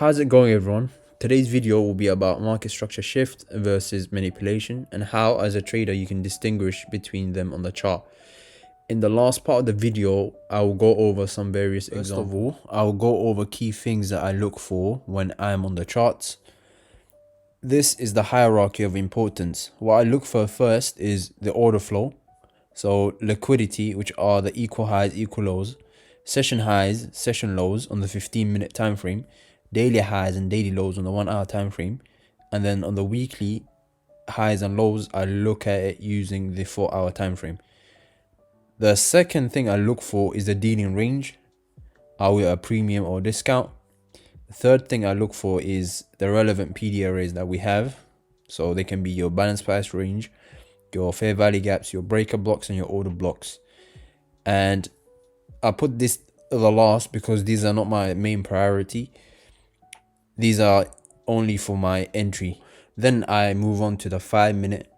How's it going, everyone? Today's video will be about market structure shift versus manipulation and how as a trader you can distinguish between them on the chart. In the last part of the video, I will go over some various examples. First of all, I will go over key things that I look for when I'm on the charts. This is the hierarchy of importance. What I look for first is the order flow. So liquidity, which are the equal highs, equal lows, session highs, session lows on the 15-minute time frame, daily highs and daily lows on the 1 hour time frame, and then on the weekly highs and lows, I look at it using the 4 hour time frame. The second thing I look for is the dealing range. Are we at a premium or discount? The third thing I look for is the relevant PD arrays that we have. So they can be your balance price range, your fair value gaps, your breaker blocks, and your order blocks. And I put this the last because these are not my main priority. These are only for my entry. Then I move on to the 5-minute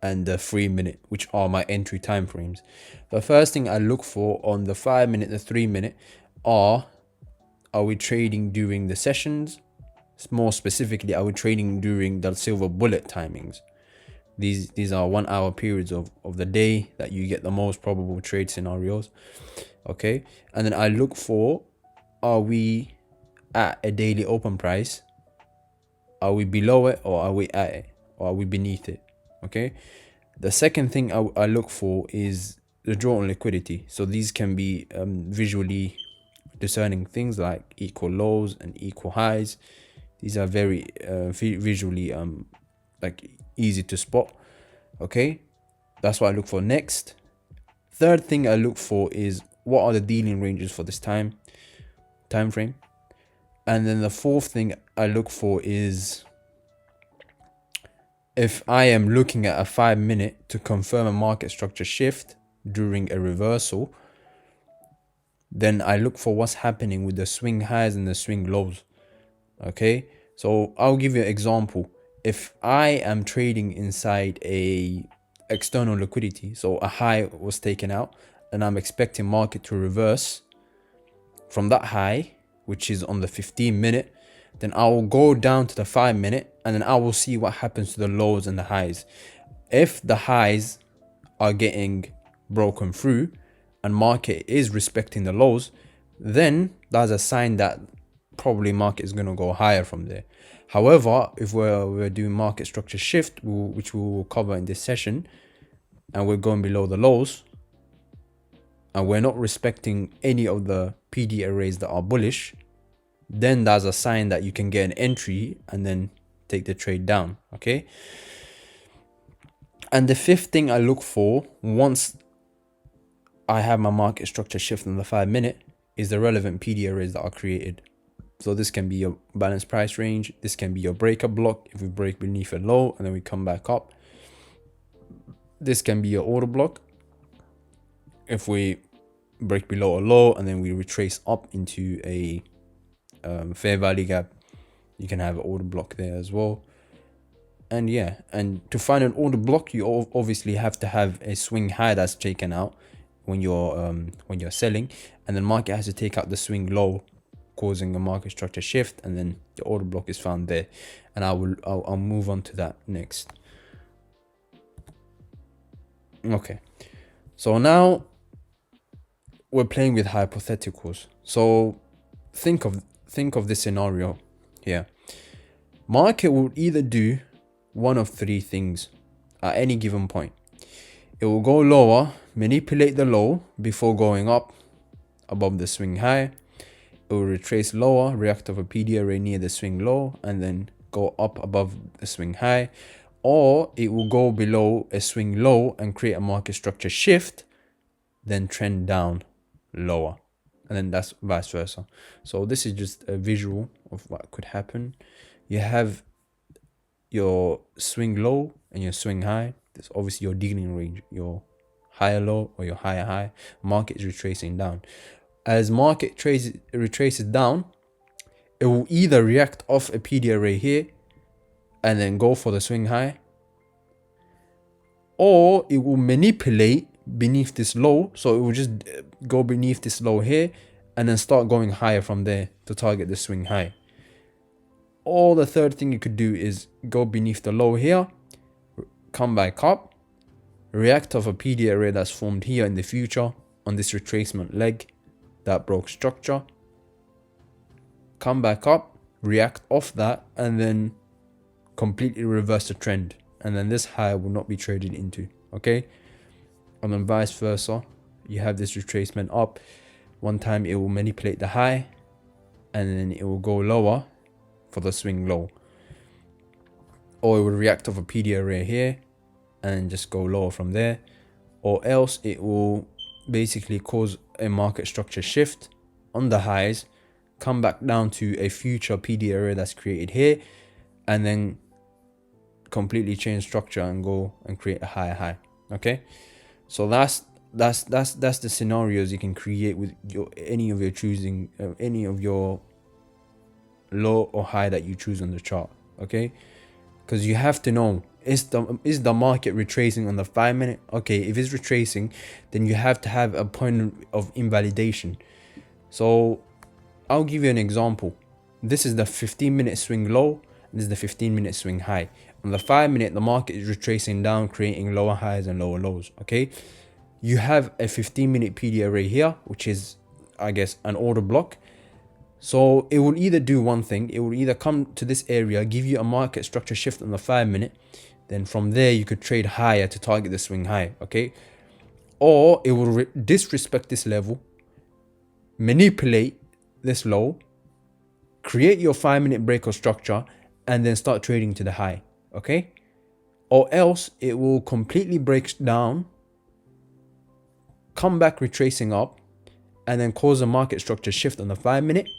and the 3-minute, which are my entry time frames. The first thing I look for on the 5-minute, the 3-minute are we trading during the sessions? More specifically, are we trading during the silver bullet timings? These are 1 hour periods of the day that you get the most probable trade scenarios. Okay, and then I look for, are we at a daily open price? Are we below it, or are we at it, or are we beneath it? Okay, the second thing I look for is the draw on liquidity. So these can be visually discerning things like equal lows and equal highs. These are very visually like easy to spot. Okay, that's what I look for next. Third thing I look for is what are the dealing ranges for this time frame. And then the fourth thing I look for is if I am looking at a 5-minute to confirm a market structure shift during a reversal, then I look for what's happening with the swing highs and the swing lows. Okay, so I'll give you an example. If I am trading inside a external liquidity, so a high was taken out and I'm expecting market to reverse from that high, which is on the 15-minute, then I will go down to the 5-minute and then I will see what happens to the lows and the highs. If the highs are getting broken through and market is respecting the lows, then that's a sign that probably market is going to go higher from there. However, if we're doing market structure shift, which we will cover in this session, and we're going below the lows and we're not respecting any of the PD arrays that are bullish, then that's a sign that you can get an entry and then take the trade down. Okay, and the fifth thing I look for once I have my market structure shift on the 5-minute is the relevant PD arrays that are created. So this can be your balance price range, this can be your breaker block if we break beneath a low and then we come back up. This can be your order block if we break below a low and then we retrace up into a fair value gap. You can have an order block there as well. And yeah, and to find an order block, you obviously have to have a swing high that's taken out when you're selling, and then market has to take out the swing low, causing a market structure shift, and then the order block is found there. And I'll move on to that next. Okay, so now we're playing with hypotheticals. So think of this scenario here. Market will either do one of three things at any given point. It will go lower, manipulate the low before going up above the swing high. It will retrace lower, react of a PD array near the swing low, and then go up above the swing high. Or it will go below a swing low and create a market structure shift, then trend down lower, and then that's vice versa. So this is just a visual of what could happen. You have your swing low and your swing high. That's obviously your dealing range, your higher low or your higher high. Market is retracing down. As market retraces down, it will either react off a PD array here and then go for the swing high, or it will manipulate beneath this low. So it will just go beneath this low here and then start going higher from there to target the swing high. Or the third thing you could do is go beneath the low here, come back up, react off a PD array that's formed here in the future on this retracement leg that broke structure, come back up, react off that, and then completely reverse the trend, and then this high will not be traded into. Okay, and then vice versa, you have this retracement up, one time it will manipulate the high and then it will go lower for the swing low, or it will react off a PD array here and just go lower from there, or else it will basically cause a market structure shift on the highs, come back down to a future PD array that's created here, and then completely change structure and go and create a higher high. Okay, so that's the scenarios you can create with any of your choosing, any of your low or high that you choose on the chart. Okay, because you have to know, is the market retracing on the 5 minute? Okay, if it's retracing, then you have to have a point of invalidation. So I'll give you an example. This is the 15-minute swing low, and this is the 15-minute swing high. On the 5 minute, the market is retracing down, creating lower highs and lower lows. Okay, you have a 15-minute PD array here, which is, I guess, an order block. So it will either do one thing, it will either come to this area, give you a market structure shift on the 5 minute, then from there you could trade higher to target the swing high. Okay, or it will disrespect this level, manipulate this low, create your 5 minute break or structure, and then start trading to the high. Okay, or else it will completely break down, come back retracing up, and then cause a market structure shift on the 5 minute,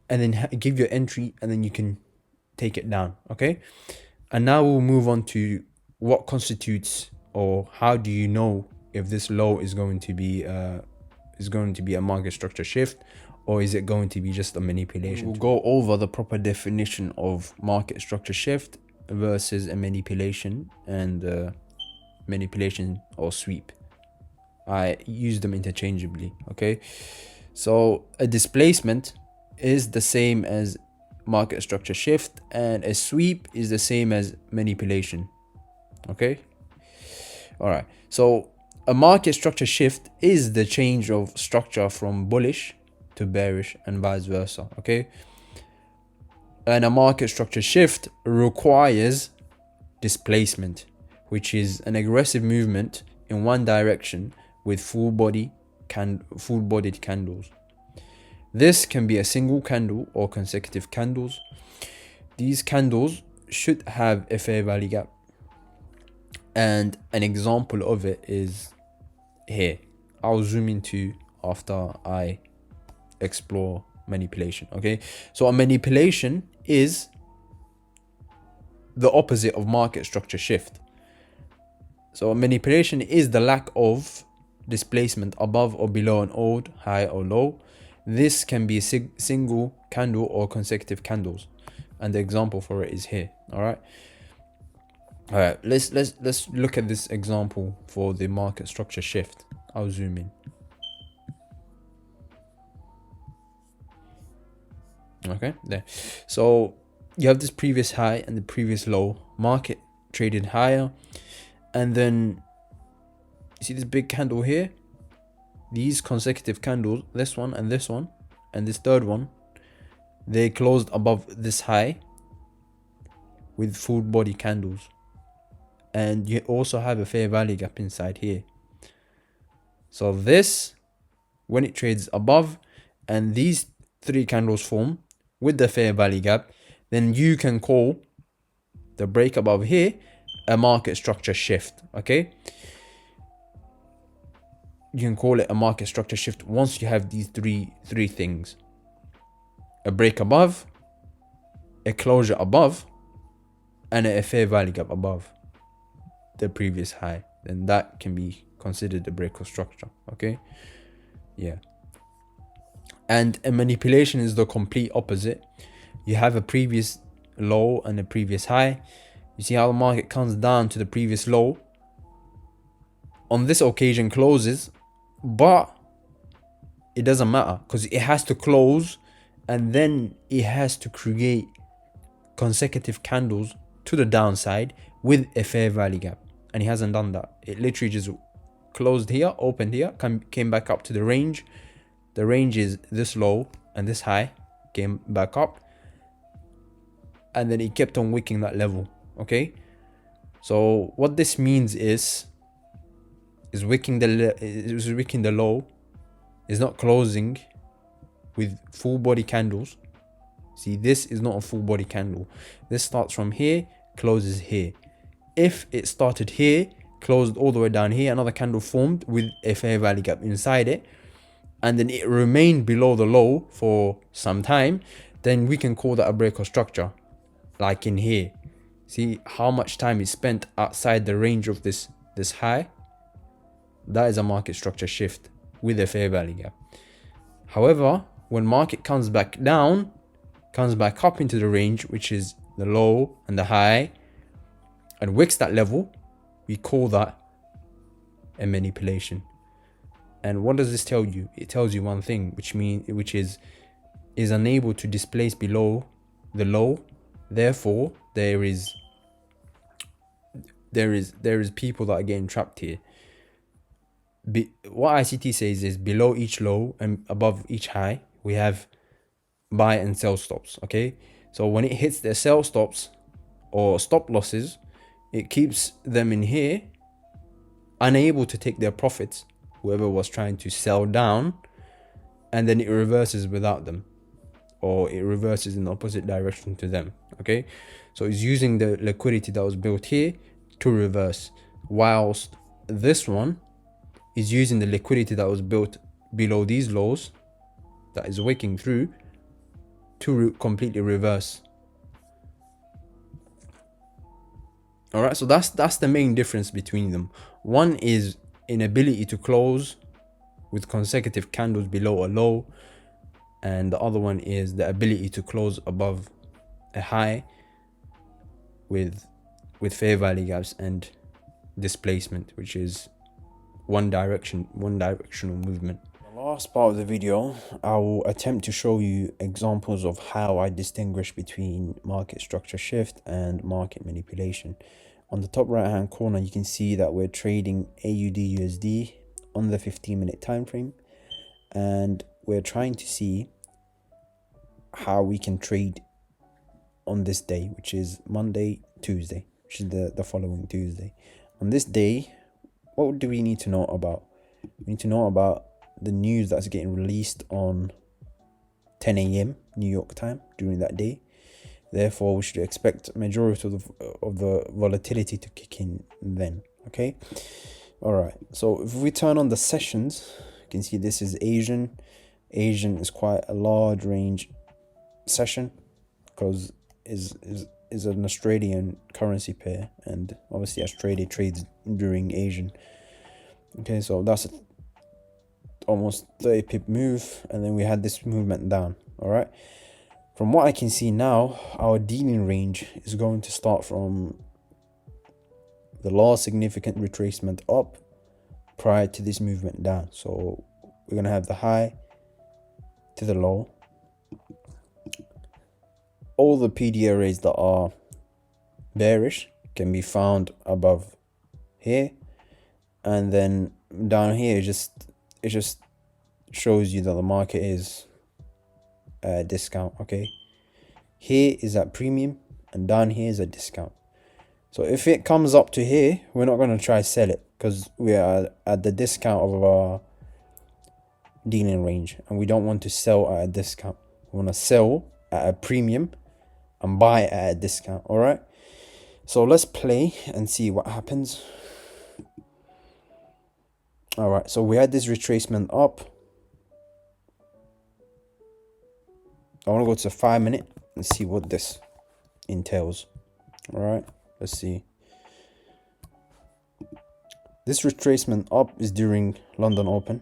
and then give your entry, and then you can take it down. Okay, and now we'll move on to what constitutes, or how do you know if this low is going to be a market structure shift, or is it going to be just a manipulation? We'll go over the proper definition of market structure shift versus a manipulation, and manipulation or sweep. I use them interchangeably. Okay, so a displacement is the same as market structure shift, and a sweep is the same as manipulation. Okay, all right, so a market structure shift is the change of structure from bullish to bearish and vice versa. Okay, and a market structure shift requires displacement, which is an aggressive movement in one direction with full-bodied candles. This can be a single candle or consecutive candles. These candles should have a fair value gap, and an example of it is here. I'll zoom into after I explore manipulation. Okay, so a manipulation is the opposite of market structure shift. So a manipulation is the lack of displacement above or below an old high or low. This can be a single candle or consecutive candles, and the example for it is here. All right, let's look at this example for the market structure shift. I'll zoom in. Okay, there. So you have this previous high and the previous low. Market traded higher, and then you see this big candle here. These consecutive candles, this one and this third one, they closed above this high with full body candles, and you also have a fair value gap inside here. So this, when it trades above and these three candles form with the fair value gap, then you can call the break above here a market structure shift. Okay, you can call it a market structure shift once you have these three things: a break above, a closure above, and a fair value gap above the previous high. Then that can be considered a break of structure. Okay, yeah. And a manipulation is the complete opposite. You have a previous low and a previous high. You see how the market comes down to the previous low. On this occasion closes, but it doesn't matter because it has to close, and then it has to create consecutive candles to the downside with a fair value gap, and he hasn't done that. It literally just closed here, opened here, came back up to the range. The range is this low and this high, came back up, and then it kept on wicking that level. Okay, so what this means is wicking the low, is not closing with full body candles. See, this is not a full body candle. This starts from here, closes here. If it started here, closed all the way down here, another candle formed with a fair value gap inside it, and then it remained below the low for some time, then we can call that a break of structure. Like in here, see how much time is spent outside the range of this high. That is a market structure shift with a fair value gap. However, when market comes back down, comes back up into the range, which is the low and the high, and wicks that level, we call that a manipulation. And what does this tell you? It tells you one thing, which is unable to displace below the low. Therefore, there is people that are getting trapped here. What ICT says is below each low and above each high, we have buy and sell stops. Okay, so when it hits their sell stops or stop losses, it keeps them in here, unable to take their profits, whoever was trying to sell down, and then it reverses without them, or it reverses in the opposite direction to them. Okay, so it's using the liquidity that was built here to reverse, whilst this one is using the liquidity that was built below these lows, that is wicking through, to completely reverse. All right, so that's the main difference between them. One is inability to close with consecutive candles below a low, and the other one is the ability to close above a high with fair value gaps and displacement, which is one directional movement. The last part of the video, I will attempt to show you examples of how I distinguish between market structure shift and market manipulation. On the top right hand corner, you can see that we're trading AUD USD on the 15-minute time frame, and we're trying to see how we can trade on this day, which is Tuesday, which is the following Tuesday. On this day, what do we need to know about? We need to know about the news that's getting released on 10 a.m. New York time during that day. Therefore, we should expect majority of the volatility to kick in then. Okay. All right. So if we turn on the sessions, you can see this is Asian. Asian is quite a large range session because is an Australian currency pair, and obviously Australia trades during Asian. Okay, so that's almost 30 pip move, and then we had this movement down. All right, from what I can see now, our dealing range is going to start from the last significant retracement up prior to this movement down. So we're going to have the high to the low. All the PD arrays that are bearish can be found above here, and then down here it just shows you that the market is a discount. Okay, here is at premium and down here is a discount. So if it comes up to here, we're not going to try sell it because we are at the discount of our dealing range, and we don't want to sell at a discount. We want to sell at a premium and buy at a discount. All right, so let's play and see what happens. All right, so we had this retracement up. I want to go to 5 minute and see what this entails. All right, let's see. This retracement up is during London Open,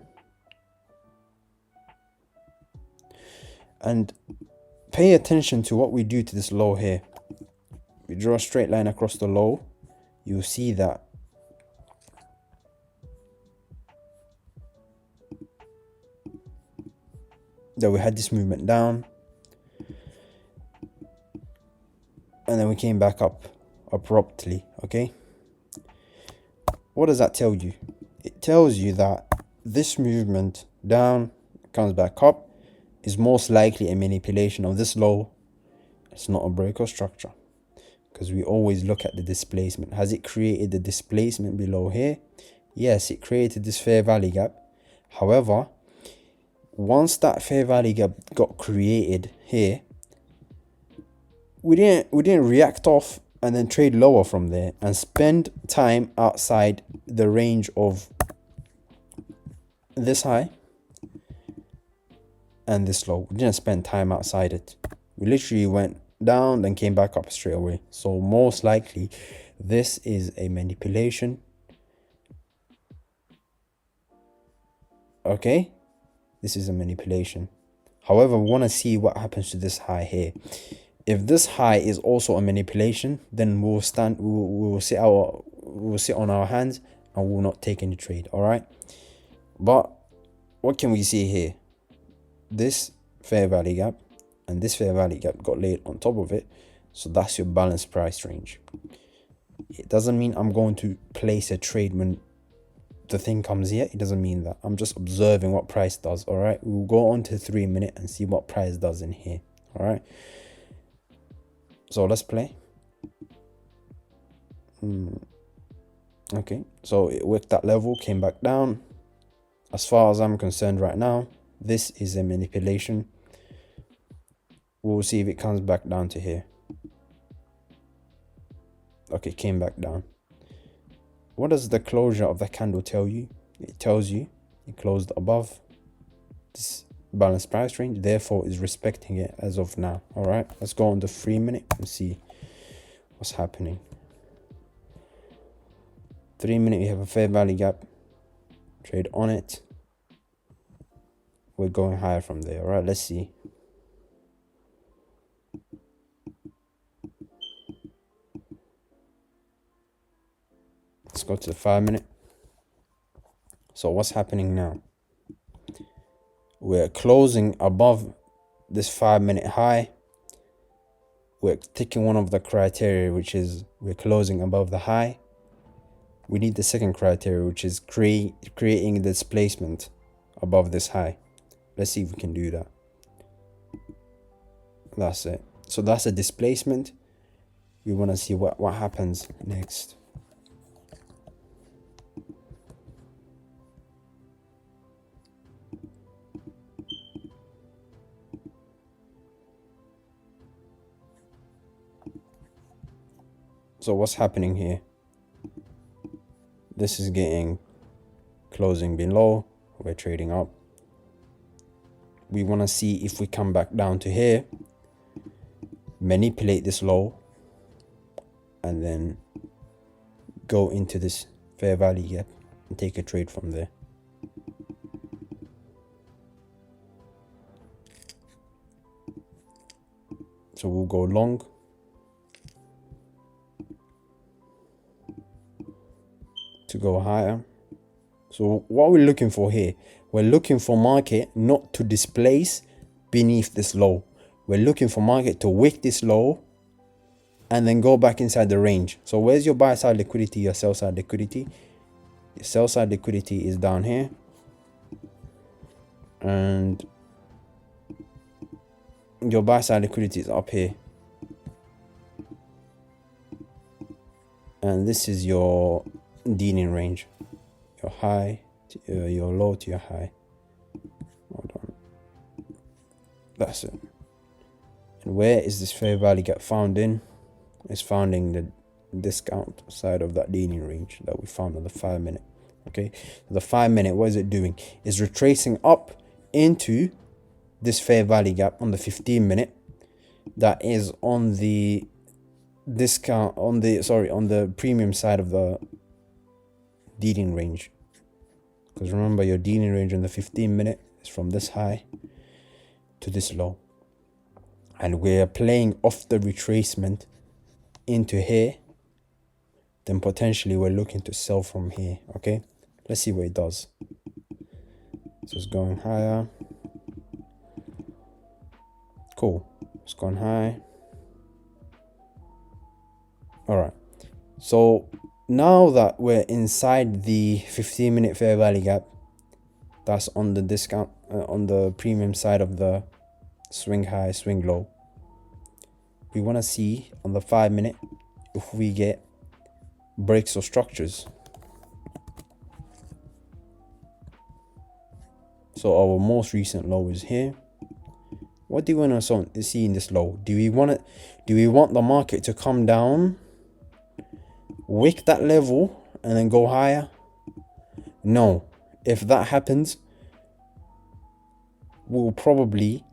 and pay attention to what we do to this low here. We draw a straight line across the low. You'll see that we had this movement down. and then we came back up abruptly. Okay, what does that tell you? It tells you that this movement down comes back up is most likely a manipulation of this low. It's not a break or structure, because we always look at the displacement. Has it created the displacement below here? Yes, it created this fair value gap. However, once that fair value gap got created here, we didn't react off and then trade lower from there and spend time outside the range of this high and this low. We didn't spend time outside it. We literally went down, then came back up straight away. So most likely this is a manipulation. Okay, this is a manipulation. However, we want to see what happens to this high here. If this high is also a manipulation, then we'll sit on our hands and we'll not take any trade. All right, but what can we see here? This fair value gap and this fair value gap got laid on top of it, so that's your balanced price range. It doesn't mean I'm going to place a trade when the thing comes here. It doesn't mean that. I'm just observing what price does. All right, we'll go on to 3 minute and see what price does in here. All right, so let's play. Okay, so it worked that level, came back down. As far as I'm concerned right now, this is a manipulation. We'll see if it comes back down to here. Okay, came back down. What does the closure of the candle tell you? It tells you it closed above this balanced price range, therefore is respecting it as of now. All right, let's go on the 3 minute and see what's happening. 3 minute, we have a fair value gap, trade on it. We're going higher from there. All right, let's see. Let's go to the 5 minute. So what's happening now? We're closing above this 5 minute high. We're ticking one of the criteria, which is we're closing above the high. We need the second criteria, which is creating displacement above this high. Let's see if we can do that. That's it. So that's a displacement. We want to see what happens next. So what's happening here? This is getting closing below. We're trading up. We want to see if we come back down to here, manipulate this low, and then go into this fair value gap and take a trade from there. So we'll go long. To go higher. So what we're looking for here, we're looking for market not to displace beneath this low. We're looking for market to wick this low and then go back inside the range. So where's your buy side liquidity, your sell side liquidity? Your sell side liquidity is down here, and your buy side liquidity is up here, and this is your dealing range, your high to, your low to your high. Hold on, that's it. And where is this fair value gap found in? It's found in the discount side of that dealing range that we found on the 5 minute. Okay, the 5 minute, what is it doing? It's retracing up into this fair value gap on the 15 minute that is on the discount, on the premium side of the dealing range. Because remember, your dealing range on the 15 minute is from this high to this low, and we're playing off the retracement into here. Then potentially we're looking to sell from here. Okay, let's see what it does. So it's going higher. Cool, it's gone high. All right. So now that we're inside the 15-minute fair value gap, that's on the discount, on the premium side of the swing high, swing low. We want to see on the 5-minute if we get breaks or structures. So our most recent low is here. What do we want to see in this low? Do we want the market to come down, wick that level, and then go higher? No. If that happens, we'll probably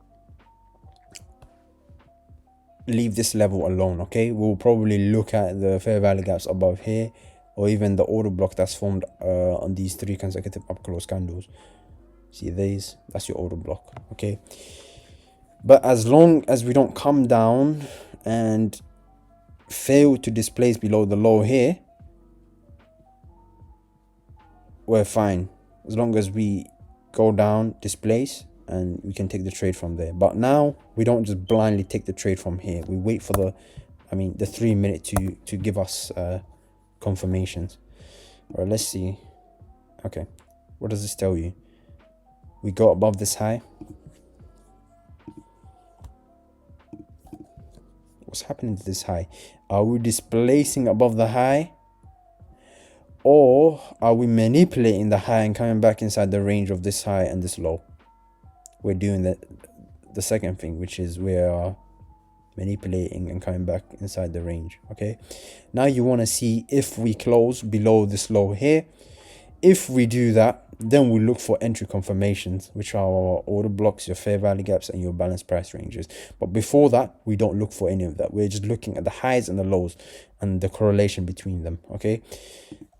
leave this level alone. Okay, we'll probably look at the fair value gaps above here, or even the order block that's formed on these 3 consecutive up close candles. See these? That's your order block. Okay, but as long as we don't come down and fail to displace below the low here, we're fine. As long as we go down, displace, and we can take the trade from there. But now we don't just blindly take the trade from here. We wait for the 3-minute to give us confirmations. All right, let's see. Okay, what does this tell you? We go above this high. What's happening to this high? Are we displacing above the high, or are we manipulating the high and coming back inside the range of this high and this low? We're doing the second thing, which is we are manipulating and coming back inside the range. Okay, now you want to see if we close below this low here. If we do that, then we look for entry confirmations, which are our order blocks, your fair value gaps, and your balanced price ranges. But before that, we don't look for any of that. We're just looking at the highs and the lows and the correlation between them. Okay,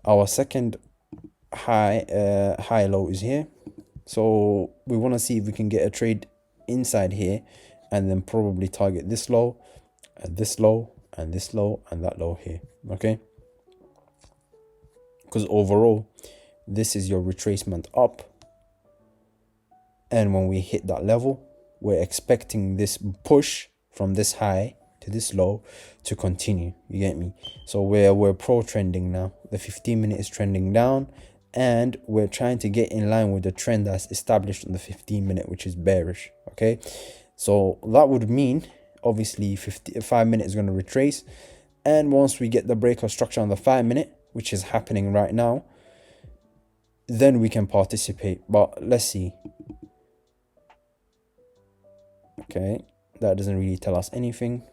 our second high low is here. So we want to see if we can get a trade inside here, and then probably target this low, and this low, and this low, and that low here. Okay, because overall this is your retracement up, and when we hit that level, we're expecting this push from this high to this low to continue. You get me? So we're pro trending now. The 15-minute is trending down, and we're trying to get in line with the trend that's established on the 15-minute, which is bearish. Okay, so that would mean obviously 5-minute is going to retrace, and once we get the breakout structure on the 5-minute, which is happening right now, then we can participate. But let's see. Okay, that doesn't really tell us anything.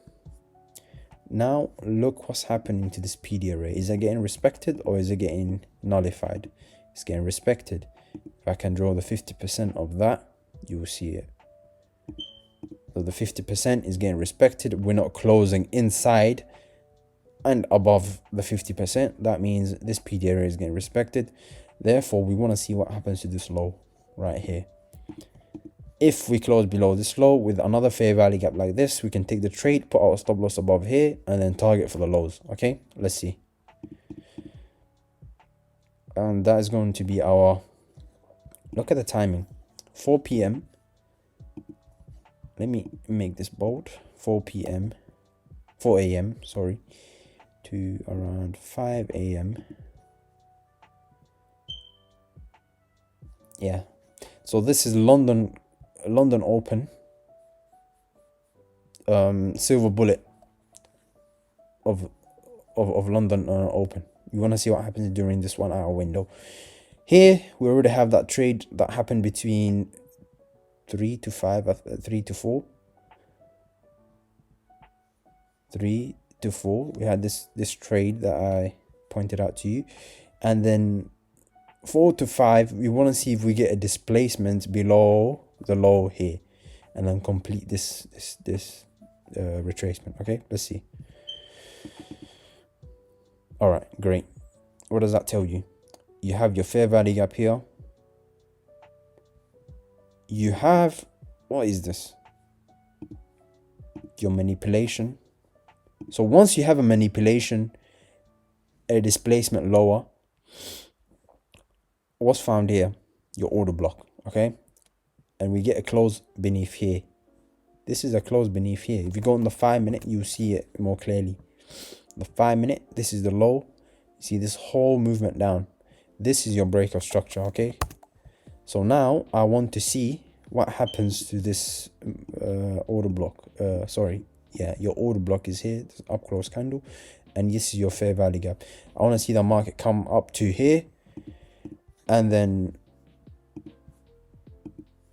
Now look what's happening to this PD array. Is it getting respected, or is it getting nullified? It's getting respected. If I can draw the 50% of that, you will see it. So the 50% is getting respected. We're not closing inside and above the 50%. That means this PD array is getting respected. Therefore, we want to see what happens to this low right here. If we close below this low with another fair value gap like this, we can take the trade, put our stop loss above here, and then target for the lows. Okay, let's see. And that is going to be our, look at the timing, 4 p.m. Let me make this bold. 4 a.m. sorry, to around 5 a.m. Yeah, so this is London open, silver bullet of London open. You want to see what happens during this 1 hour window. Here we already have that trade that happened between 3 to 5, 3 to 4. 3 to 4. We had this trade that I pointed out to you, and then 4 to 5, we want to see if we get a displacement below the low here, and then complete this retracement. Okay, let's see. All right, great. What does that tell you? You have your fair value gap here. You have, what is this? Your manipulation. So once you have a manipulation, a displacement lower, what's found here? Your order block. Okay, and we get a close beneath here. This is a close beneath here. If you go on the 5-minute, you'll see it more clearly. the 5-minute, this is the low. You see this whole movement down, this is your breakout structure. Okay, so now I want to see what happens to this order block. Your order block is here, this up close candle, and this is your fair value gap. I want to see the market come up to here and then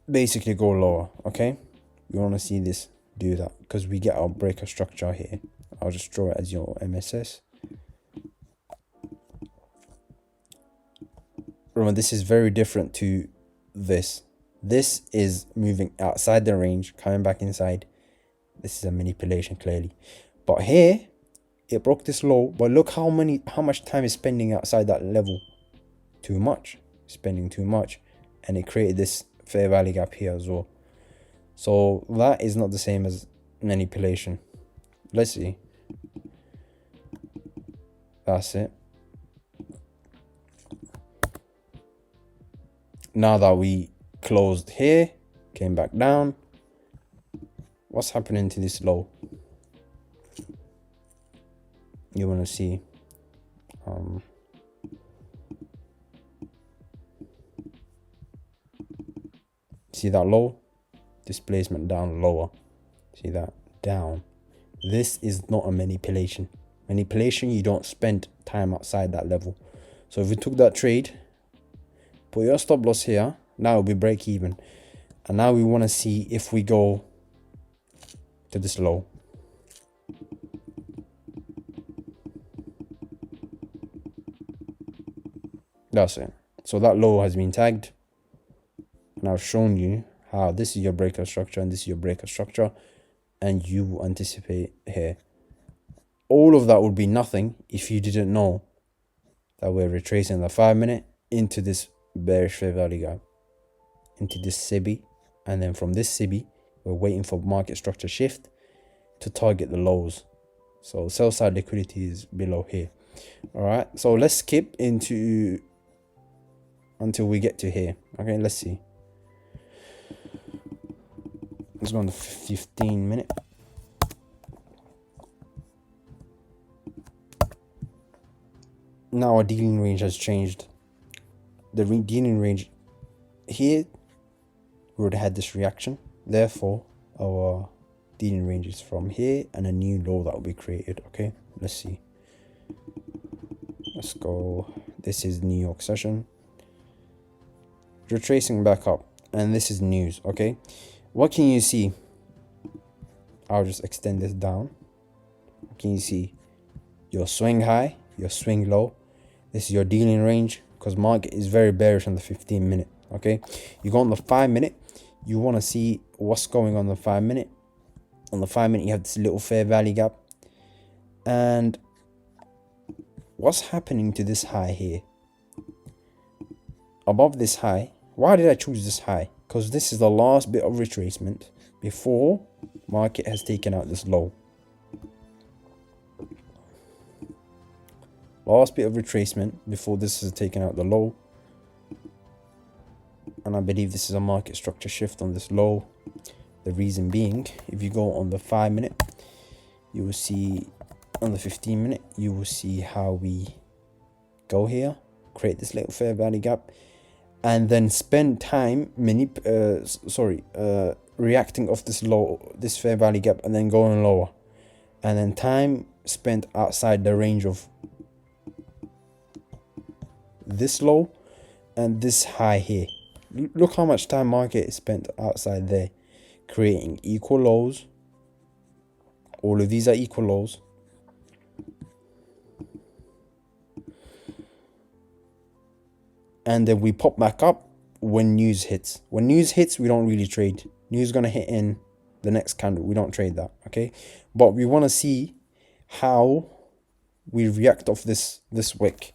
basically go lower. Okay, we want to see this do that because we get our breaker structure here. I'll just draw it as your MSS. Remember, this is very different to this. This is moving outside the range, coming back inside. This is a manipulation clearly, but here it broke this low, but look how much time is spending outside that level. Too much, spending too much, and it created this fair value gap here as well. So that is not the same as manipulation. Let's see. That's it. Now that we closed here, came back down, what's happening to this low? You want to see see that low, displacement down, lower, see that down. This is not a manipulation. You don't spend time outside that level. So if we took that trade, put your stop loss here, now it'll be break even. And now we want to see if we go to this low. That's it. So that low has been tagged, and I've shown you how this is your breaker structure and this is your breaker structure, and you anticipate here. All of that would be nothing if you didn't know that we're retracing the 5-minute into this bearish fair value gap, into this SIBI, and then from this SIBI we're waiting for market structure shift to target the lows. So sell side liquidity is below here. All right, so let's skip into until we get to here. Okay, let's see. Let's go on the 15-minute. Now our dealing range has changed. The dealing range here, we already had this reaction. Therefore, our dealing range is from here and a new low that will be created. Okay, let's see. Let's go. This is New York session. Retracing back up, and this is news. Okay, what can you see? I'll just extend this down. What can you see? Your swing high, your swing low. This is your dealing range, because market is very bearish on the 15-minute. Okay, you go on the 5-minute, you want to see what's going on the 5-minute. On the 5-minute, you have this little fair value gap, and what's happening to this high here? Above this high, why did I choose this high? Because this is the last bit of retracement before market has taken out this low. Last bit of retracement before this has taken out the low. And I believe this is a market structure shift on this low. The reason being, if you go on the 5-minute, you will see on the 15-minute, you will see how we go here, create this little fair value gap, and then spend time reacting off this low, this fair value gap, and then going lower, and then time spent outside the range of this low and this high here. Look how much time market is spent outside there, creating equal lows. All of these are equal lows. And then we pop back up when news hits. When news hits, we don't really trade. News is going to hit in the next candle. We don't trade that, okay? But we want to see how we react off this wick.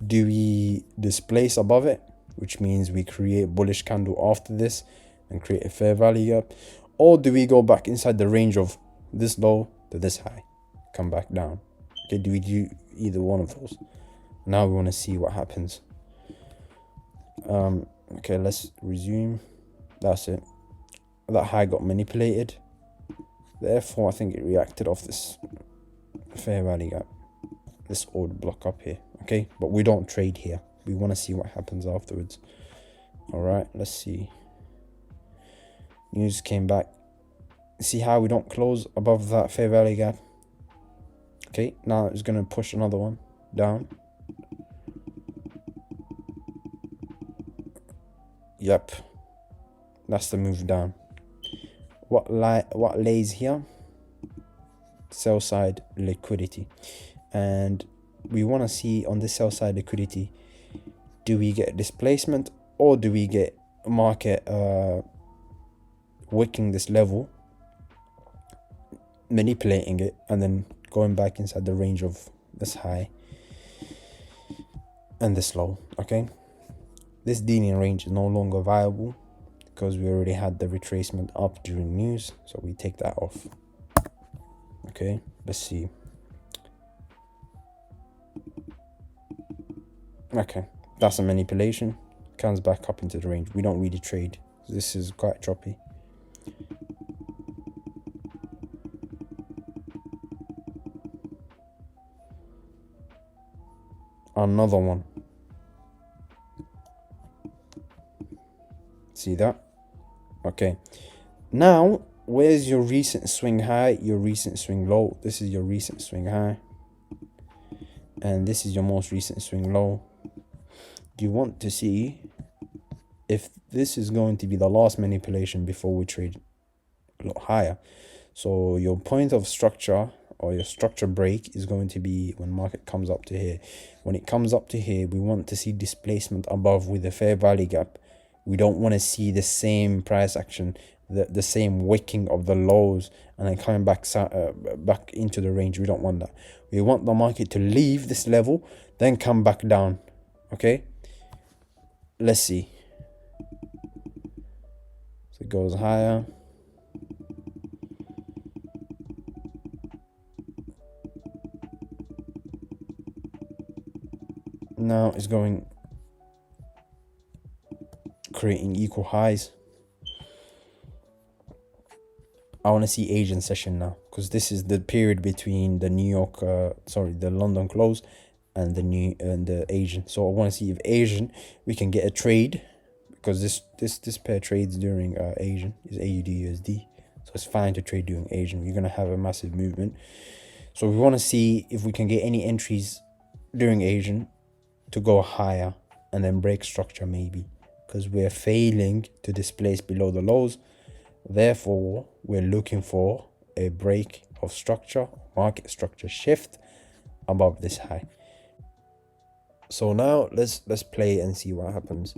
Do we displace above it, which means we create bullish candle after this and create a fair value gap? Or do we go back inside the range of this low to this high, come back down? Okay, do we do either one of those? Now we want to see what happens. Okay, let's resume. That's it. That high got manipulated, therefore I think it reacted off this fair value gap, this old block up here. Okay, but we don't trade here. We want to see what happens afterwards. All right, let's see. News came back. See how we don't close above that fair value gap? Okay, now it's gonna push another one down. Yep, that's the move down. What lays here? Sell side liquidity, and we want to see on this sell side liquidity, do we get displacement or do we get market wicking this level, manipulating it, and then going back inside the range of this high and this low. Okay, this dealing range is no longer viable because we already had the retracement up during news, so we take that off. Okay, let's see. Okay, that's a manipulation. Comes back up into the range. We don't really trade. This is quite choppy. Another one. See that? Okay, now where's your recent swing high, your recent swing low? This is your recent swing high, and this is your most recent swing low. You want to see if this is going to be the last manipulation before we trade a lot higher. So your point of structure or your structure break is going to be when market comes up to here. When it comes up to here, we want to see displacement above with the fair value gap. We don't want to see the same price action, the same wicking of the lows and then coming back back into the range. We don't want that. We want the market to leave this level, then come back down. Okay, let's see. So it goes higher. Now it's going, creating equal highs. I want to see Asian session now, because this is the period between the the London close and the Asian. So I want to see if Asian we can get a trade, because this pair trades during Asian is AUD USD, so it's fine to trade during Asian. You're gonna have a massive movement, so we want to see if we can get any entries during Asian to go higher and then break structure maybe, because we're failing to displace below the lows. Therefore, we're looking for a break of structure, market structure shift above this high. So now let's play and see what happens.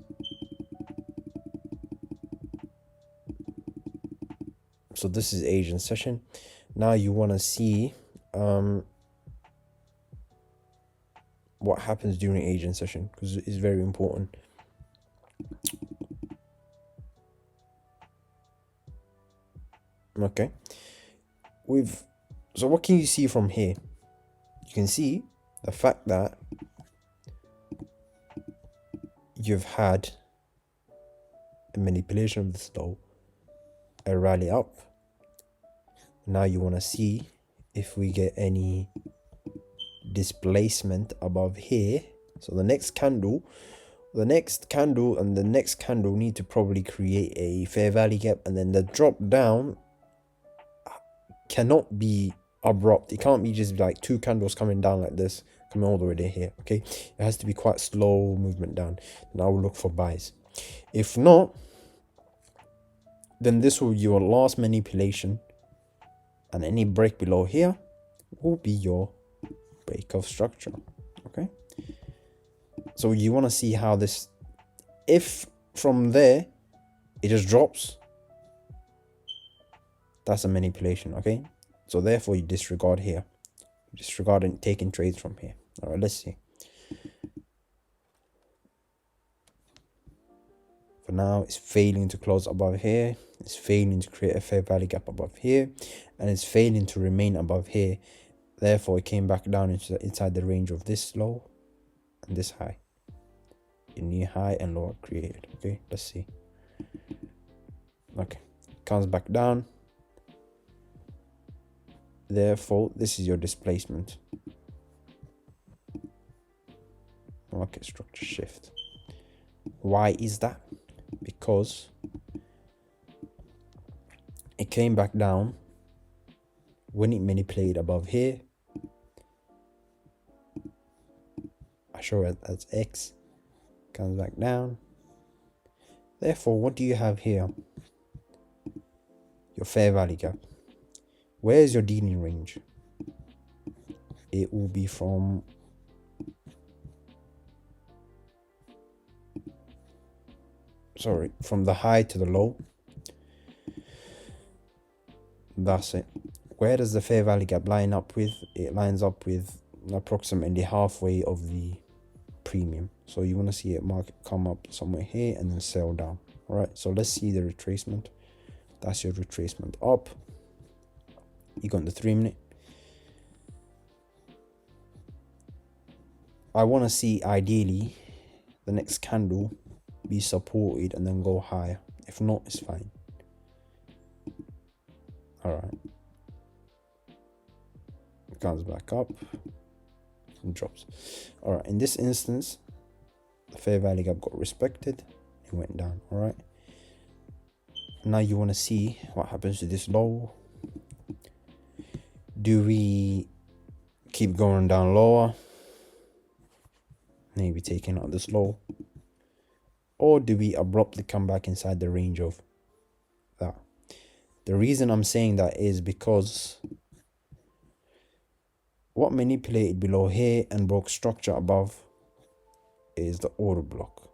So this is Asian session. Now you want to see what happens during Asian session, because it's very important. Okay, so what can you see from here? You can see the fact that you've had a manipulation of this low, a rally up. Now you want to see if we get any displacement above here. So the next candle and the next candle need to probably create a fair value gap, and then the drop down cannot be abrupt. It can't be just like two candles coming down like this, coming all the way to here. Okay, it has to be quite slow movement down, and I will look for buys. If not, then this will be your last manipulation, and any break below here will be your break of structure. Okay, so you want to see how this, if from there it just drops, that's a manipulation. Okay, so therefore you disregard here, disregarding taking trades from here. All right, let's see. For now, it's failing to close above here, it's failing to create a fair value gap above here, and it's failing to remain above here. Therefore it came back down inside the range of this low and this high, a new high and lower created. Okay, let's see. Okay, comes back down, Therefore, this is your displacement. Market structure shift. Why is that? Because it came back down when it manipulated above here. I show it as X, comes back down. Therefore, what do you have here? Your fair value gap. Where is your dealing range? It will be from the high to the low. That's it. Where does the fair value gap line up with? It lines up with approximately halfway of the premium. So you want to see it market come up somewhere here and then sell down. All right, so let's see the retracement. That's your retracement up. You got the 3 minute. I want to see ideally the next candle be supported and then go higher. If not, it's fine. All right, it comes back up and drops. All right, in this instance, the fair value gap got respected. It went down. All right, now you want to see what happens to this low. Do we keep going down lower, maybe taking out this low, or do we abruptly come back inside the range of that? The reason I'm saying that is because what manipulated below here and broke structure above is the order block.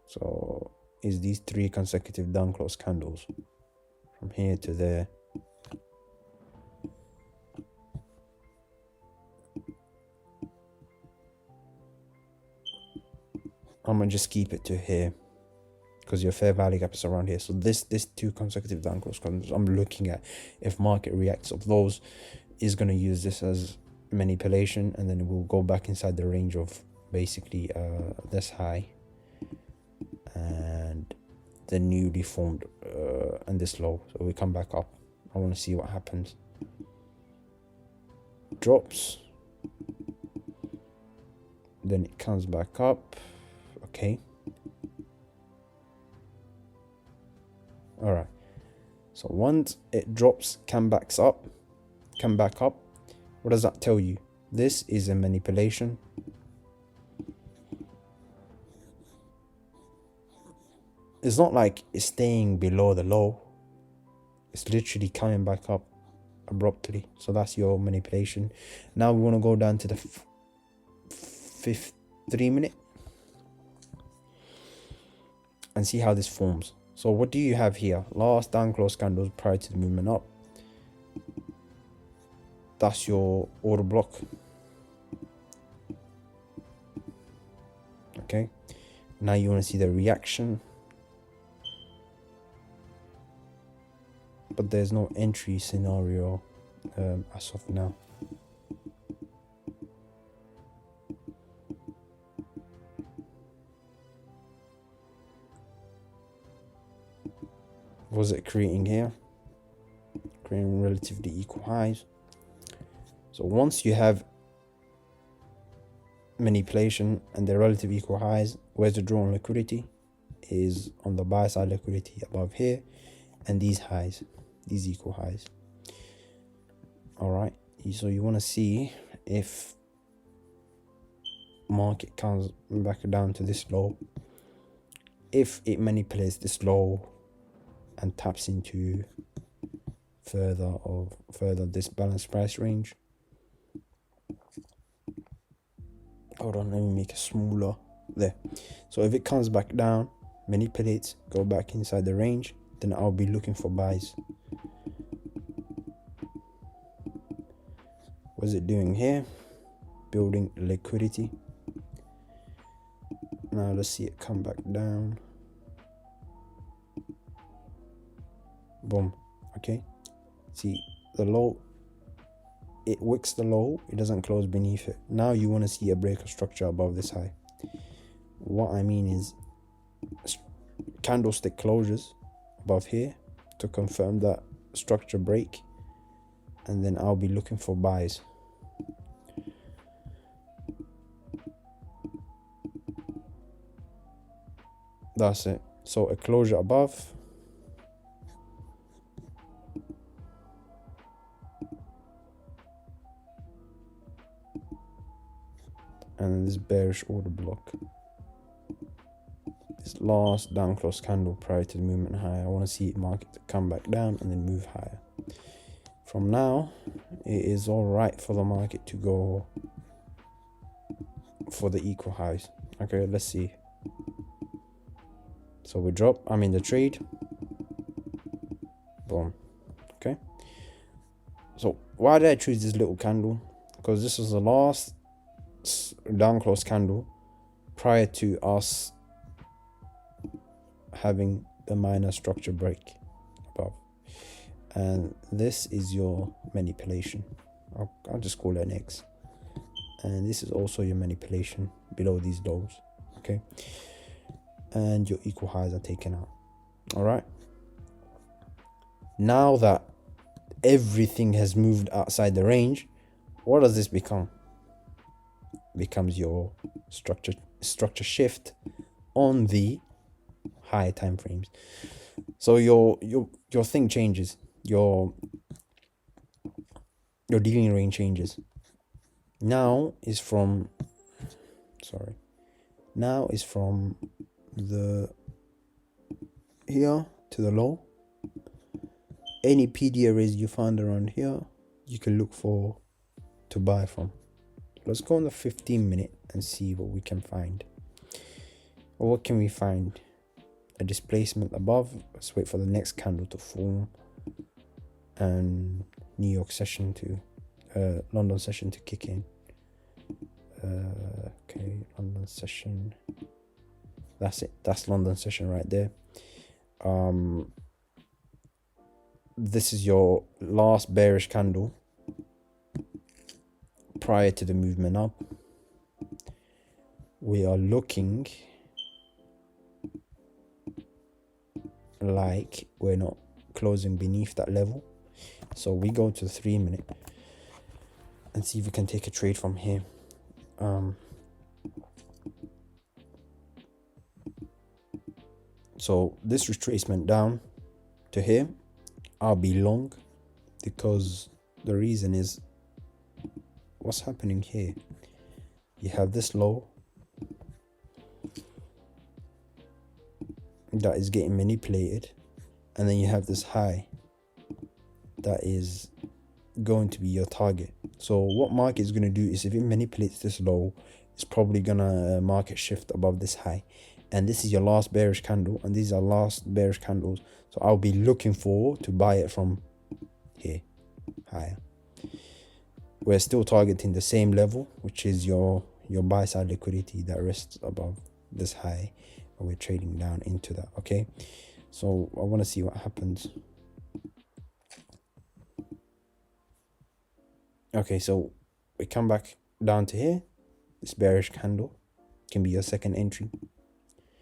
So is these 3 consecutive down close candles from here to there. I'm gonna just keep it to here because your fair value gap is around here. So this 2 consecutive down close candles, I'm looking at if market reacts of those, is going to use this as manipulation, and then we'll go back inside the range of basically this high and the newly formed and this low. So we come back up. I want to see what happens. Drops, then it comes back up. Okay, all right, so once it drops, come back up, what does that tell you? This is a manipulation. It's not like it's staying below the low, it's literally coming back up abruptly. So that's your manipulation. Now we want to go down to the 3 minute and see how this forms. So what do you have here? Last down close candles prior to the movement up. That's your order block. Okay, now you want to see the reaction, but there's no entry scenario as of now. Was it creating here? Creating relatively equal highs. So once you have manipulation and the relative equal highs, where's the draw on liquidity? Is on the buy side liquidity above here, and these highs, these equal highs. All right, so you want to see if market comes back down to this low, if it manipulates this low and taps into further this balanced price range. Hold on, let me make it smaller there. So if it comes back down, manipulates, go back inside the range, then I'll be looking for buys. What's it doing here? Building liquidity. Now let's see it come back down. Boom. Okay, see the low, it wicks the low, it doesn't close beneath it. Now you want to see a break of structure above this high. What I mean is candlestick closures above here to confirm that structure break, and then I'll be looking for buys. That's it. So a closure above, and this bearish order block. This last down close candle prior to the movement higher. I want to see it market come back down and then move higher. From now, it is all right for the market to go for the equal highs. Okay, let's see. So we drop, I'm in the trade. Boom. Okay. So why did I choose this little candle? Because this was the last down close candle prior to us having the minor structure break above. And this is your manipulation. I'll just call it an X. And this is also your manipulation below these lows. Okay. And your equal highs are taken out. All right. Now that everything has moved outside the range, what does this become? Becomes your structure shift on the higher time frames. So your thing changes. Your dealing range changes. Now is from the here to the low. Any PD arrays you find around here, you can look for to buy from. Let's go on the 15-minute and see what we can find. Or what can we find? A displacement above. Let's wait for the next candle to form, and New York session to London session to kick in. Okay, London session. That's it. That's London session right there. This is your last bearish candle prior to the movement up. We are looking like we're not closing beneath that level. So we go to the 3-minute and see if we can take a trade from here. So this retracement down to here, I'll be long, because the reason is what's happening here. You have this low that is getting manipulated, and then you have this high that is going to be your target. So what market is going to do is, if it manipulates this low, it's probably gonna market shift above this high, and this is your last bearish candle, and these are last bearish candles. So I'll be looking for to buy it from here higher. We're still targeting the same level, which is your buy side liquidity that rests above this high, and we're trading down into that. Okay, so I want to see what happens. Okay, so we come back down to here. This bearish candle can be your second entry.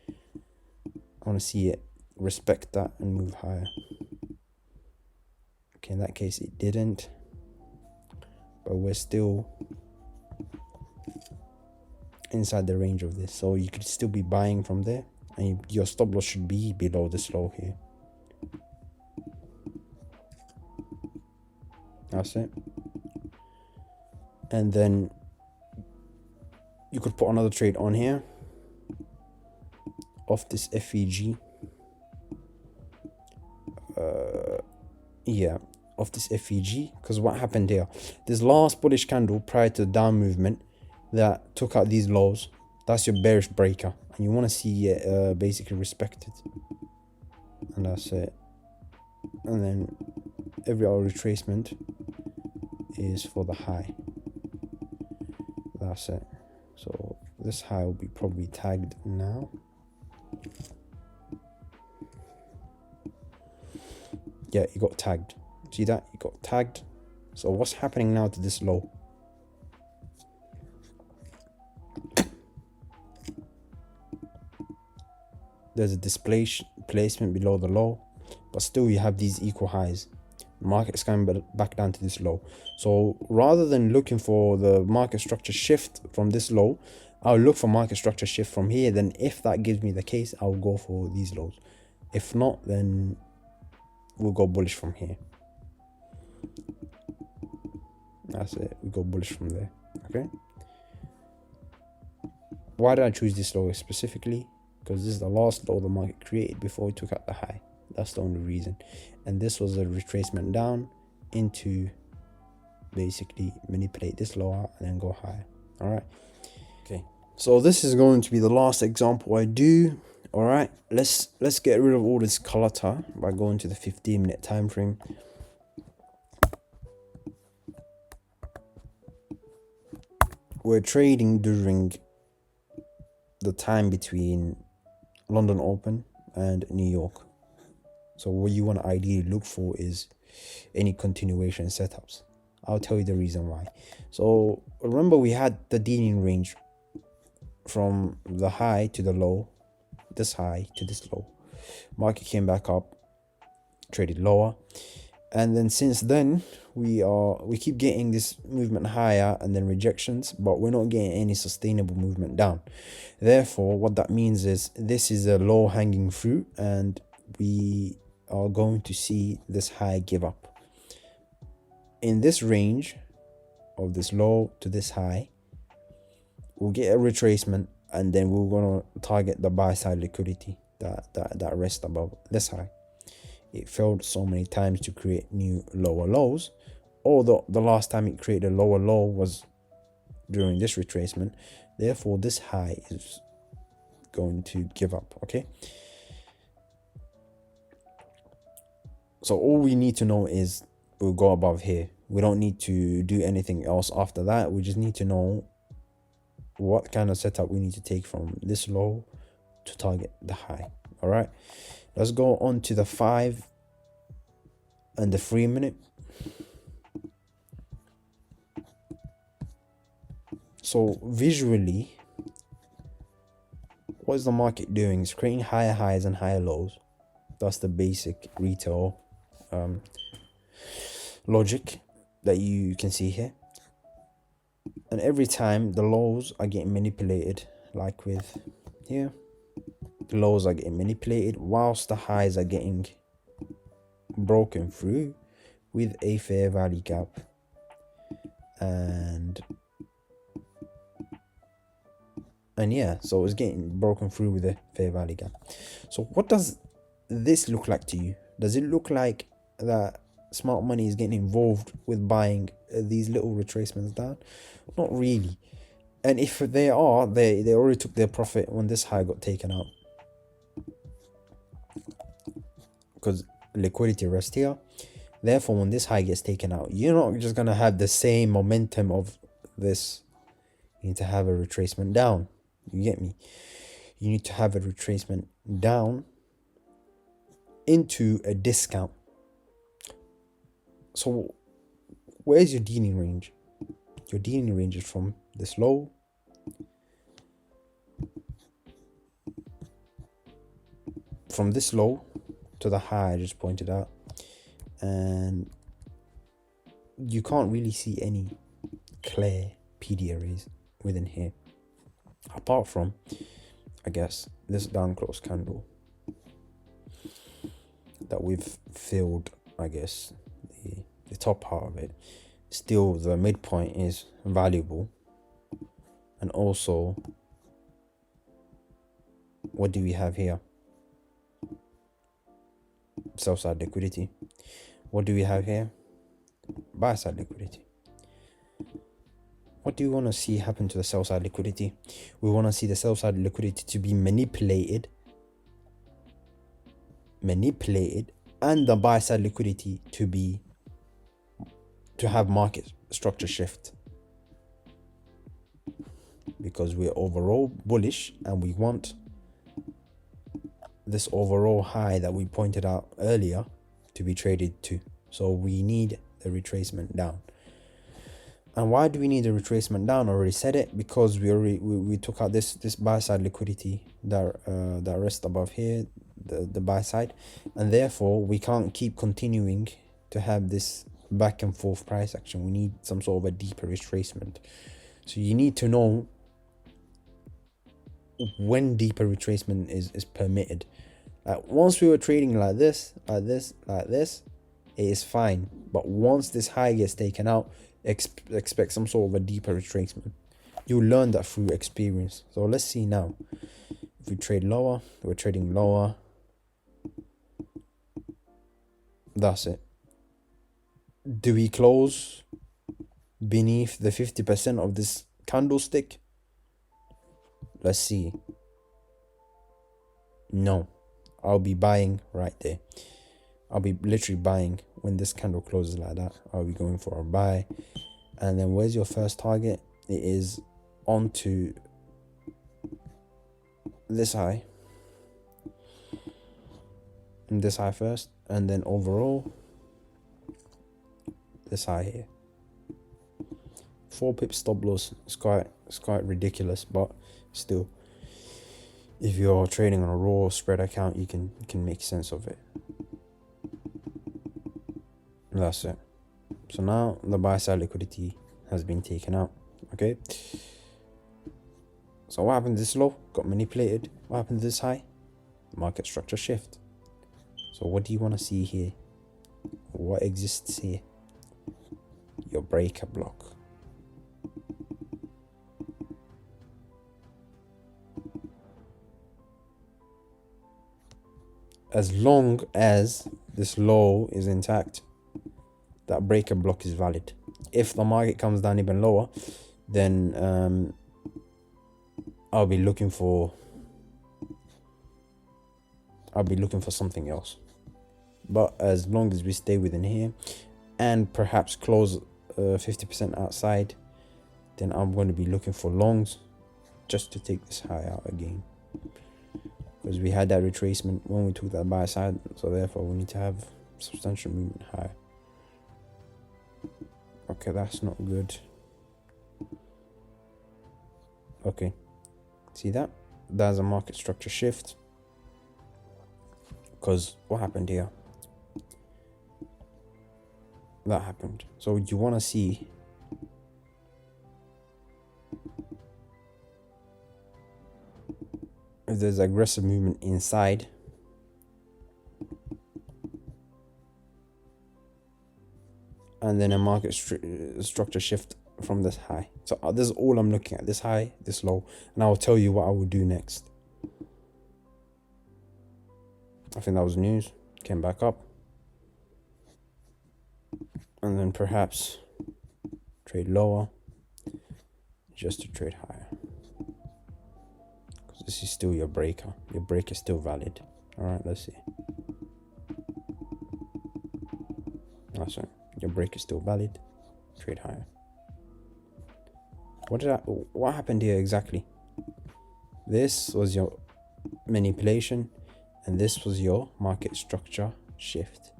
I want to see it respect that and move higher. Okay, in that case it didn't, but we're still inside the range of this, so you could still be buying from there, and your stop loss should be below this low here. That's it. And then you could put another trade on here off this FEG. Off this FEG, because what happened here, this last bullish candle prior to the down movement that took out these lows, that's your bearish breaker, and you want to see it basically respected, and that's it. And then every other retracement is for the high. That's it. So this high will be probably tagged now. Yeah, it got tagged. See that? It got tagged. So what's happening now to this low? There's a displacement below the low, but still you have these equal highs. The market is coming back down to this low. So rather than looking for the market structure shift from this low, I'll look for market structure shift from here. Then if that gives me the case, I'll go for these lows. If not, then we'll go bullish from here. That's it. We go bullish from there. Okay. Why did I choose this low specifically? Because this is the last low the market created before we took out the high. That's the only reason. And this was a retracement down into basically manipulate this lower and then go higher. All right. Okay. So this is going to be the last example I do. All right. Let's get rid of all this clutter by going to the 15-minute time frame. We're trading during the time between London Open and New York. So what you want to ideally look for is any continuation setups. I'll tell you the reason why. So remember, we had the dealing range from the high to the low, this high to this low. Market came back up, traded lower, and then since then we keep getting this movement higher and then rejections, but we're not getting any sustainable movement down. Therefore, what that means is this is a low hanging fruit, and we are going to see this high give up in this range of this low to this high. We'll get a retracement, and then we're gonna target the buy side liquidity that rests above this high. It failed so many times to create new lower lows, although the last time it created a lower low was during this retracement. Therefore, this high is going to give up. Okay, so all we need to know is we'll go above here. We don't need to do anything else after that. We just need to know what kind of setup we need to take from this low to target the high. All right, let's go on to the 5 and the 3 minute. So visually, what is the market doing? It's creating higher highs and higher lows. That's the basic retail logic that you can see here. And every time the lows are getting manipulated, like with here, the lows are getting manipulated whilst the highs are getting broken through with a fair value gap. And yeah, so it's getting broken through with a fair value gap. So what does this look like to you? Does it look like that smart money is getting involved with buying these little retracements down? Not really. And if they are, they already took their profit when this high got taken out, because liquidity rests here. Therefore, when this high gets taken out, you're not just gonna have the same momentum of this. You need to have a retracement down. You get me? You need to have a retracement down into a discount. So where's your dealing range? Your dealing range is from this low to the high I just pointed out, and you can't really see any clear PD arrays within here, apart from, I guess, this down close candle that we've filled. I guess the top part of it. Still, the midpoint is valuable. And also, what do we have here? Sell side liquidity. What do we have here? Buy side liquidity. What do we want to see happen to the sell side liquidity? We want to see the sell side liquidity to be manipulated, and the buy side liquidity to have market structure shift, because we're overall bullish and we want this overall high that we pointed out earlier to be traded to. So we need the retracement down. And why do we need a retracement down? I already said it, because we took out this buy side liquidity that rests above here, the buy side, and therefore we can't keep continuing to have this back and forth price action, we need some sort of a deeper retracement. So you need to know when deeper retracement is permitted. Once we were trading like this, it is fine. But once this high gets taken out, expect some sort of a deeper retracement. You'll learn that through experience. So let's see now. If we trade lower, we're trading lower. That's it. Do we close beneath the 50% of this candlestick? Let's see. No. I'll be buying right there. I'll be literally buying when this candle closes like that. I'll be going for a buy. And then where's your first target? It is onto this high. And this high first. And then overall, this high here. 4 pip stop loss. It's quite ridiculous, but still, if you're trading on a raw spread account, you can make sense of it. That's it. So now the buy side liquidity has been taken out. Okay. So what happened to this low? Got manipulated. What happened to this high? Market structure shift. So what do you want to see here? What exists here? Your breaker block. As long as this low is intact, that breaker block is valid. If the market comes down even lower, then I'll be looking for something else. But as long as we stay within here and perhaps close 50% outside, then I'm going to be looking for longs just to take this high out again, because we had that retracement when we took that buy side, so therefore we need to have substantial movement higher. Okay, that's not good. Okay, see that? That's a market structure shift. Because what happened here? That happened. So you want to see if there's aggressive movement inside, and then a market structure shift from this high. So this is all I'm looking at, this high, this low, and I'll tell you what I will do next. I think that was news. Came back up, and then perhaps trade lower just to trade higher, because this is still your breaker. Your break is still valid. All right, let's see. That's it. Your break is still valid. Trade higher. What happened here exactly? This was your manipulation, and this was your market structure shift.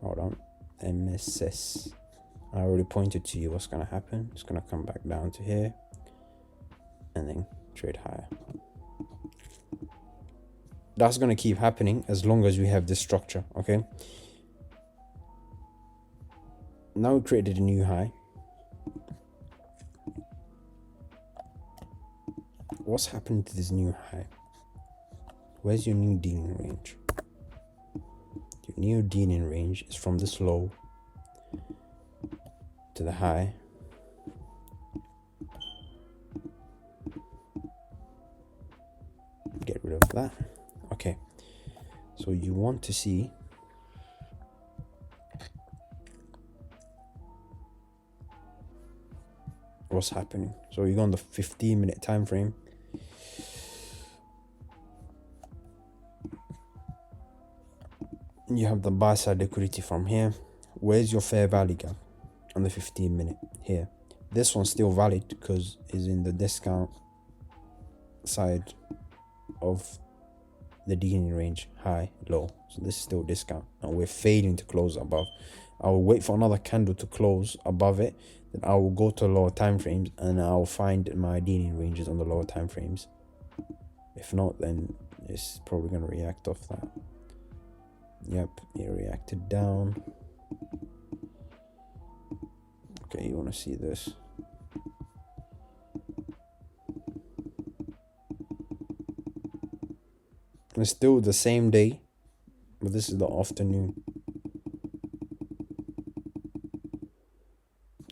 Hold on. MSS. I already pointed to you what's going to happen. It's going to come back down to here and then trade higher. That's going to keep happening as long as we have this structure. Okay, now we created a new high. What's happened to this new high? Where's your new dealing range? Your new dealing range is from this low to the high. Get rid of that. Okay, so you want to see what's happening. So you go on the 15-minute time frame. You have the buy side liquidity from here. Where's your fair value gap on the 15-minute? Here. This one's still valid because it's in the discount side of the dealing range, high, low. So this is still discount, and we're failing to close above. I will wait for another candle to close above it, then I will go to lower time frames and I'll find my dealing ranges on the lower time frames. If not, then it's probably going to react off that. Yep, it reacted down. Okay, you want to see this. It's still the same day, but this is the afternoon.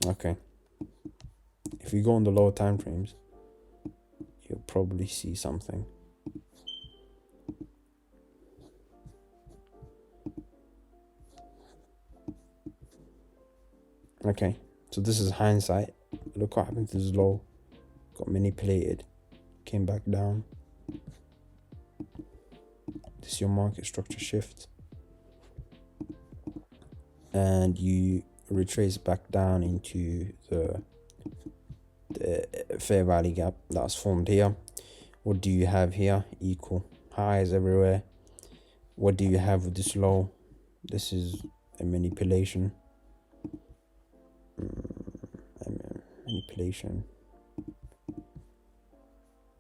Okay. If you go on the lower time frames, you'll probably see something. Okay, so this is hindsight. Look what happened to this low. Got manipulated, came back down. This is your market structure shift. And you retrace back down into the fair value gap that's formed here. What do you have here? Equal highs everywhere. What do you have with this low? This is a manipulation.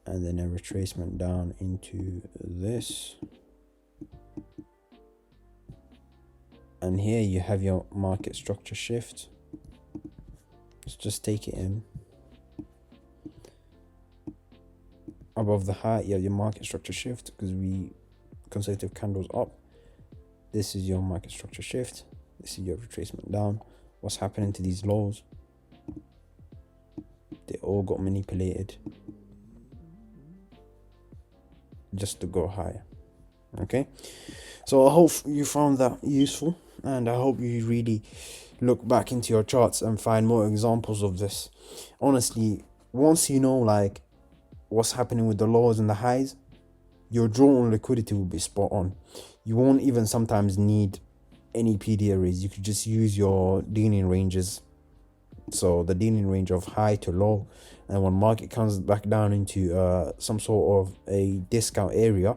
And then a retracement down into this. And here you have your market structure shift. Let's just take it in. Above the high, you have your market structure shift because we consecutive candles up. This is your market structure shift. This is your retracement down. What's happening to these lows? They all got manipulated just to go higher. Okay, so I hope you found that useful, and I hope you really look back into your charts and find more examples of this. Honestly, once you know like what's happening with the lows and the highs, your draw on liquidity will be spot on. You won't even sometimes need any PD arrays. You could just use your dealing ranges. So the dealing range of high to low, and when market comes back down into some sort of a discount area,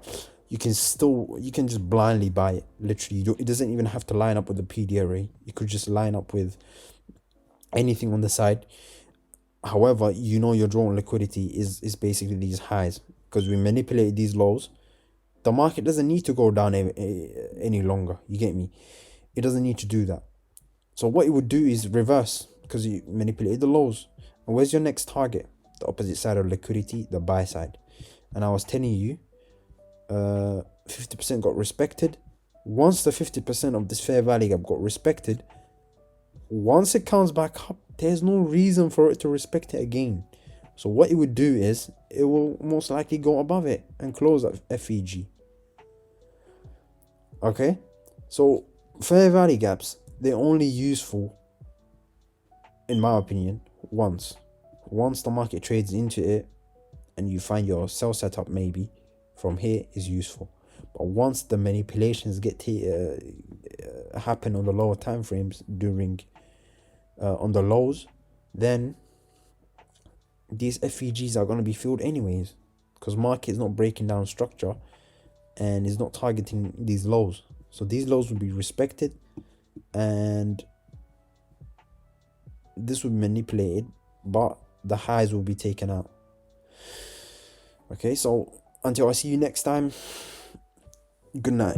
you can just blindly buy it. Literally, it doesn't even have to line up with the PD array. You could just line up with anything on the side. However, you know your draw on liquidity is basically these highs, because we manipulated these lows. The market doesn't need to go down any longer. You get me? It doesn't need to do that. So what it would do is reverse, because you manipulated the lows. And where's your next target? The opposite side of liquidity, the buy side. And I was telling you, 50% got respected. Once the 50% of this fair value gap got respected, once it comes back up, there's no reason for it to respect it again. So what it would do is it will most likely go above it and close at FEG. Okay, so fair value gaps, they're only useful, in my opinion, once the market trades into it and you find your sell setup, maybe from here is useful. But once the manipulations get to happen on the lower time frames during on the lows, then these FEGs are going to be filled anyways, because market is not breaking down structure and is not targeting these lows. So these lows will be respected and this will be manipulated, but the highs will be taken out. Okay, so until I see you next time, good night.